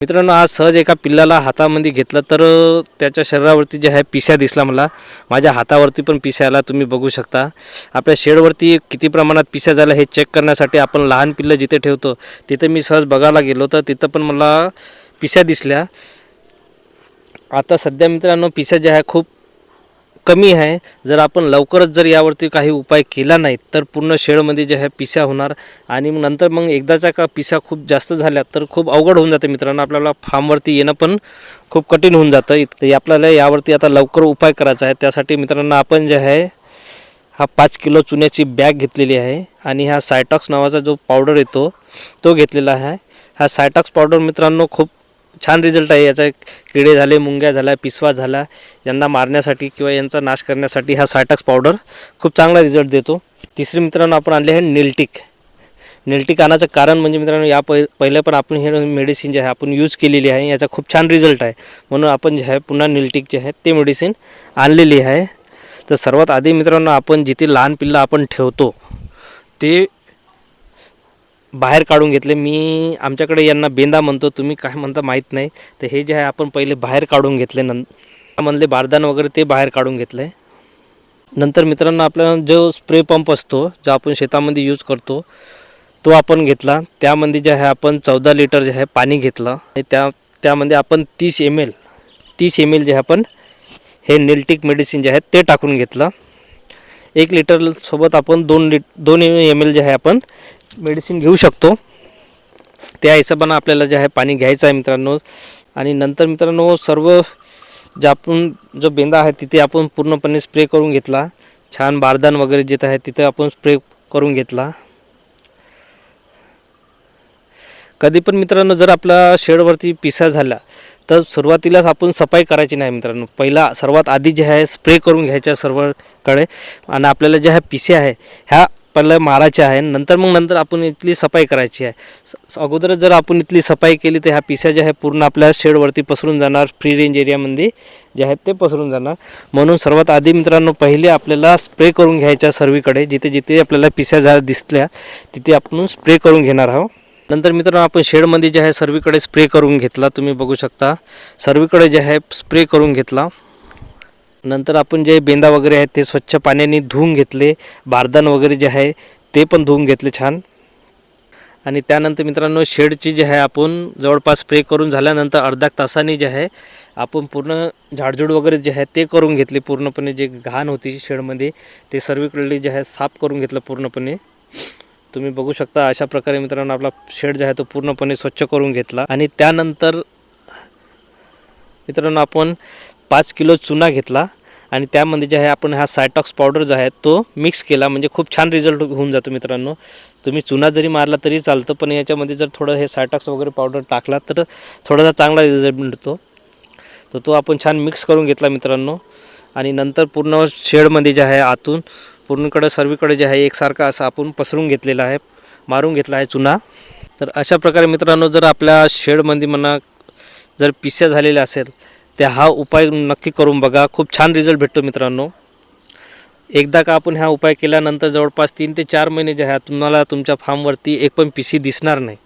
मित्रांनो, आज सहज एका पिल्लाला हातामध्ये घेतलं तर त्याच्या शरीरावरती जे आहे पिस्या दिसला मला. माझ्या हातावरती पण पिस्या आला, तुम्ही बघू शकता. आपल्या शेडवरती किती प्रमाणात पिस्या झाला हे चेक करण्यासाठी आपण लहान पिल्लं जिथे ठेवतो तिथे मी सहज बघायला गेलो तर तिथं पण मला पिस्या दिसल्या. आता सध्या मित्रांनो पिस्या जे आहे खूप कमी आहे. जर आपण लवकरच जर यावरती काही उपाय केला नाही तर पूर्ण शेडमध्ये जे आहे पिस्या होणार आणि नंतर मग एकदाचा का पिस्या खूप जास्त झाल्या तर खूप अवघड होऊन जाते मित्रांनो. आपल्याला फार्मवरती येणं पण खूप कठीण होऊन जातं. इथं आपल्याला यावरती आता लवकर उपाय करायचा आहे. त्यासाठी मित्रांनो आपण जे आहे हा 5 किलो चुन्याची बॅग घेतलेली आहे आणि हा सायटॉक्स नावाचा जो पावडर येतो तो घेतलेला आहे. हा सायटॉक्स पावडर मित्रांनो खूप छान रिझल्ट आहे याचा. किडे झाले, मुंग्या झाल्या, पिसवा झाला यांना मारण्यासाठी किंवा यांचा नाश करण्यासाठी हा सायटॉक्स पावडर खूप चांगला रिझल्ट देतो. तिसरी मित्रांनो आपण आणले आहे निलटिक. निलटिक आणायचं कारण म्हणजे मित्रांनो या पहिले पण आपण हे मेडिसिन जे आहे आपण यूज केलेली आहे, याचा खूप छान रिझल्ट आहे म्हणून आपण जे आहे पुन्हा निलटिक जे आहे ते मेडिसिन आणलेली आहे. तर सर्वात आधी मित्रांनो आपण जिथे लहान पिल्लं आपण ठेवतो ते बाहेर काढून घेतले. मी आमच्याकडे यांना बेंदा म्हणतो, तुम्ही काय म्हणता माहीत नाही. तर हे जे आहे आपण पहिले बाहेर काढून घेतले, नंतर बारदान वगैरे ते बाहेर काढून घेतले. नंतर मित्रांनो आपला जो स्प्रे पंप असतो जो आपण शेतामध्ये यूज करतो तो आपण घेतला. त्यामध्ये जे आहे आपण 14 लिटर जे आहे पाणी घेतलं आणि त्यामध्ये आपण 30 ml जे आपण हे निलटिक मेडिसिन जे आहे ते टाकून घेतलं. 1 लिटरसोबत आपण 2 ml जे आहे आपण मेडिसिन घेऊ शकतो. त्या हिशोबाने आपल्याला जे आहे पाणी घ्यायचं आहे मित्रांनो. आणि नंतर मित्रांनो सर्व जे आपण जो बेंदा आहे तिथे आपण पूर्णपणे स्प्रे करून घेतला. छान बारदान वगैरे जिथे आहे तिथे आपण स्प्रे करून घेतला. कधी पण मित्रांनो जर आपल्या शेडवरती पिस्या झाला तर सुरुवातीलाच आपण सफाई करायची नाही मित्रांनो. पहिला सर्वात आधी जे आहे स्प्रे करून घ्यायच्या सर्वकडे आणि आपल्याला जे आहे पिस्या आहे ह्या पहिलं मारायचे आहे. नंतर आपण इथली सफाई करायची आहे. अगोदरच जर आपण इथली सफाई केली तर ह्या पिस्या जे आहे पूर्ण आपल्या शेडवरती पसरून जाणार. फ्री रेंज एरियामध्ये जे आहेत ते पसरून जाणार. म्हणून सर्वात आधी मित्रांनो पहिले आपल्याला स्प्रे करून घ्यायच्या सर्वीकडे. जिथे जिथे आपल्याला पिस्या दिसल्या तिथे आपण स्प्रे करून घेणार आहोत. नंतर मित्रांनो आपण शेडमध्ये जे आहे सर्वीकडे स्प्रे करून घेतला, तुम्ही बघू शकता. सर्वीकडे जे आहे स्प्रे करून घेतला. नंतर आपण जे बेंदा वगैरे आहेत ते स्वच्छ पाण्याने धुवून घेतले. बारदान वगैरे जे आहे ते पण धुवून घेतले छान. आणि त्यानंतर मित्रांनो शेडची जे आहे आपण जवळपास स्प्रे करून झाल्यानंतर अर्धा तासाने जे आहे आपण पूर्ण झाडझूड वगैरे जे आहे ते करून घेतले. पूर्णपणे जे घाण होती शेडमध्ये ते सर्वीकडे जे आहे साफ करून घेतलं पूर्णपणे. तुम्ही बघू शकता अशा प्रकारे मित्रांनो आपला शेड जे आहे तो पूर्णपणे स्वच्छ करून घेतला. आणि त्यानंतर मित्रांनो आपण 5 किलो चुना घेतला आणि त्यामध्ये जे आहे आपण हा सायटॉक्स पावडर जो आहे तो मिक्स केला. म्हणजे खूप छान रिझल्ट होऊन जातो मित्रांनो. तुम्ही चुना जरी मारला तरी चालतं, पण याच्यामध्ये जर थोडं हे सायटॉक्स वगैरे पावडर टाकला तर थोडासा चांगला रिझल्ट मिळतो. तर तो आपण छान मिक्स करून घेतला मित्रांनो. आणि नंतर पूर्ण शेडमध्ये जे आहे आतून पूर्णकडे सर्वीकडे जे आहे एकसारखा असं आपण पसरून घेतलेला आहे, मारून घेतला आहे चुना. तर अशा प्रकारे मित्रांनो जर आपल्या शेडमध्ये म्हणा जर पिस्या झालेल्या असेल तर हा उपाय नक्की करून बघा. खूप छान रिझल्ट भेटतो मित्रांनो. एकदा का आपण हा उपाय केल्यानंतर जवळपास 3 ते 4 महिने जे आहे तुम्हाला तुमच्या फार्मवरती एक पण पिसी दिसणार नाही.